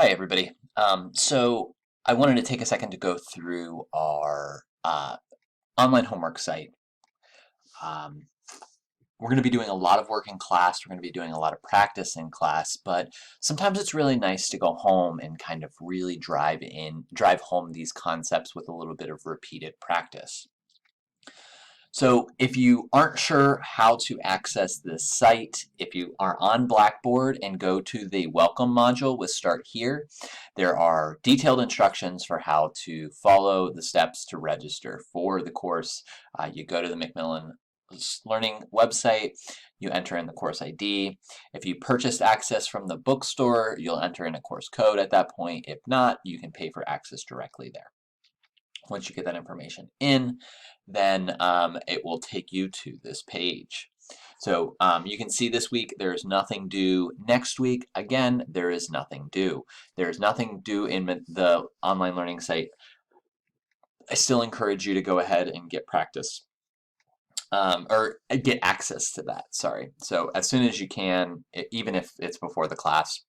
Hi, everybody. So I wanted to take a second to go through our online homework site. Um, we're going to be doing a lot of work in class. We're going to be doing a lot of practice in class, but sometimes it's really nice to go home and kind of really drive home these concepts with a little bit of repeated practice. So if you aren't sure how to access this site, if you are on Blackboard and go to the Welcome module with Start Here, there are detailed instructions for how to follow the steps to register for the course. You go to the Macmillan Learning website, you enter in the course ID. If you purchased access from the bookstore, you'll enter in a course code at that point. If not, you can pay for access directly there. Once you get that information in, then it will take you to this page. So you can see this week there's nothing due. Next week, again, there is nothing due. There is nothing due in the online learning site. I still encourage you to go ahead and get practice or get access to that, sorry. So as soon as you can, even if it's before the class,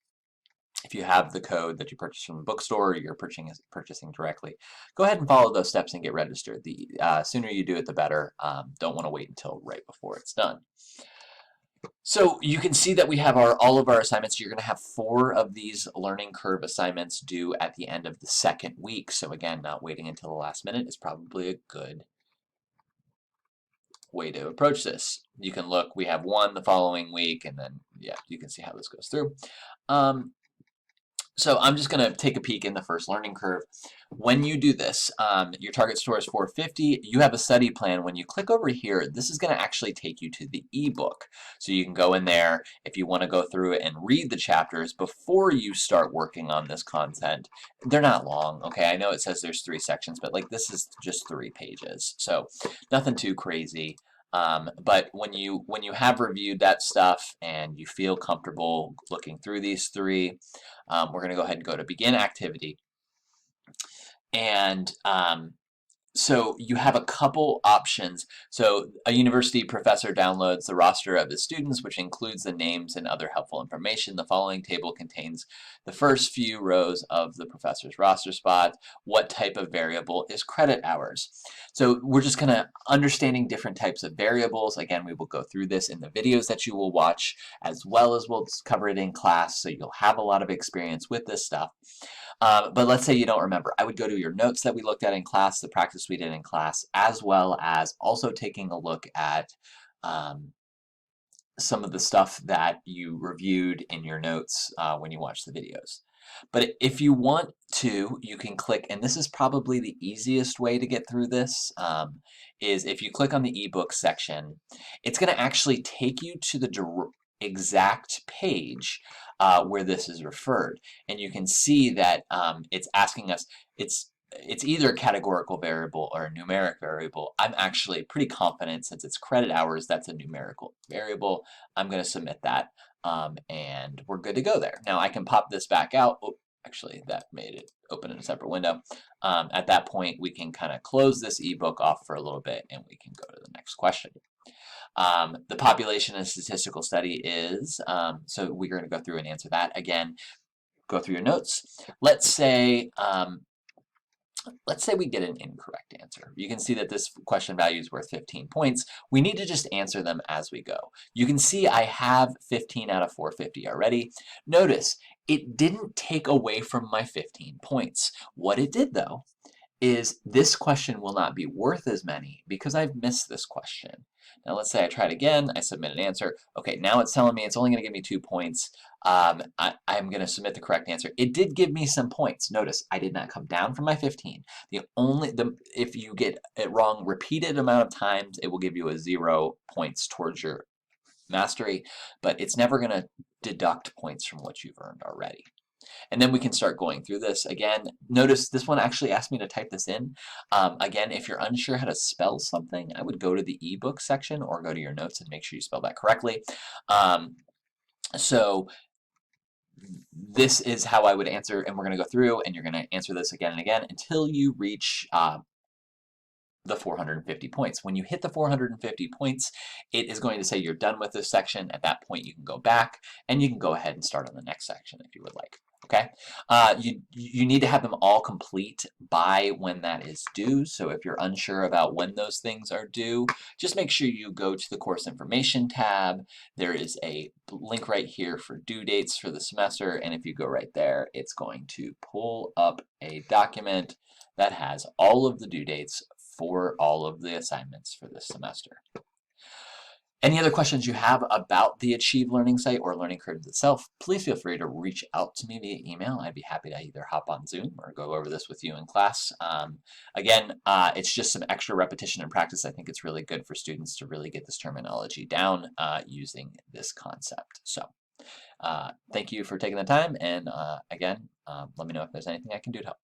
if you have the code that you purchased from the bookstore or you're purchasing directly, go ahead and follow those steps and get registered. The sooner you do it, the better. Don't want to wait until right before it's done. So you can see that we have all of our assignments. You're going to have 4 of these learning curve assignments due at the end of the second week. So again, not waiting until the last minute is probably a good way to approach this. You can look, we have 1 the following week, and then, yeah, you can see how this goes through. So I'm just going to take a peek in the first learning curve. When you do this, your target score is 450. You have a study plan. When you click over here, this is going to actually take you to the ebook. So you can go in there if you want to go through it and read the chapters before you start working on this content. They're not long, okay? I know it says there's 3 sections, but like this is just 3 pages. So nothing too crazy. But when you have reviewed that stuff and you feel comfortable looking through these 3, we're going to go ahead and go to begin activity. And so you have a couple options. So a university professor downloads the roster of his students, which includes the names and other helpful information. The following table contains the first few rows of the professor's roster spot. What type of variable is credit hours? So we're just kind of understanding different types of variables. Again, we will go through this in the videos that you will watch, as well as we'll cover it in class, so you'll have a lot of experience with this stuff. But let's say you don't remember. I would go to your notes that we looked at in class, the practice we did in class, as well as also taking a look at some of the stuff that you reviewed in your notes when you watched the videos. But if you want to, you can click, and this is probably the easiest way to get through this, is if you click on the ebook section, it's going to actually take you to the exact page where this is referred. And you can see that it's asking us, it's either a categorical variable or a numeric variable. I'm actually pretty confident since it's credit hours, that's a numerical variable. I'm going to submit that and we're good to go there. Now I can pop this back out. Oh, actually that made it open in a separate window. At that point we can kind of close this ebook off for a little bit and we can go to the next question. The population and statistical study is, so we're going to go through and answer that. Again, go through your notes. Let's say we get an incorrect answer. You can see that this question value is worth 15 points. We need to just answer them as we go. You can see I have 15 out of 450 already. Notice, it didn't take away from my 15 points. What it did, though, is this question will not be worth as many because I've missed this question. Now let's say I try it again, I submit an answer. Okay, now it's telling me it's only going to give me 2 points. I'm going to submit the correct answer. It did give me some points. Notice I did not come down from my 15. If you get it wrong repeated amount of times, it will give you a 0 points towards your mastery, but it's never going to deduct points from what you've earned already. And then we can start going through this. Again, notice this one actually asked me to type this in. Again, if you're unsure how to spell something, I would go to the ebook section or go to your notes and make sure you spell that correctly. So this is how I would answer, and we're going to go through, and you're going to answer this again and again until you reach the 450 points. When you hit the 450 points, it is going to say you're done with this section. At that point, you can go back, and you can go ahead and start on the next section if you would like. Okay, you need to have them all complete by when that is due. So if you're unsure about when those things are due, just make sure you go to the course information tab. There is a link right here for due dates for the semester, and if you go right there, it's going to pull up a document that has all of the due dates for all of the assignments for this semester. Any other questions you have about the Achieve Learning site or Learning Curves itself, please feel free to reach out to me via email. I'd be happy to either hop on Zoom or go over this with you in class. Again, it's just some extra repetition and practice. I think it's really good for students to really get this terminology down using this concept. So thank you for taking the time, and again, let me know if there's anything I can do to help.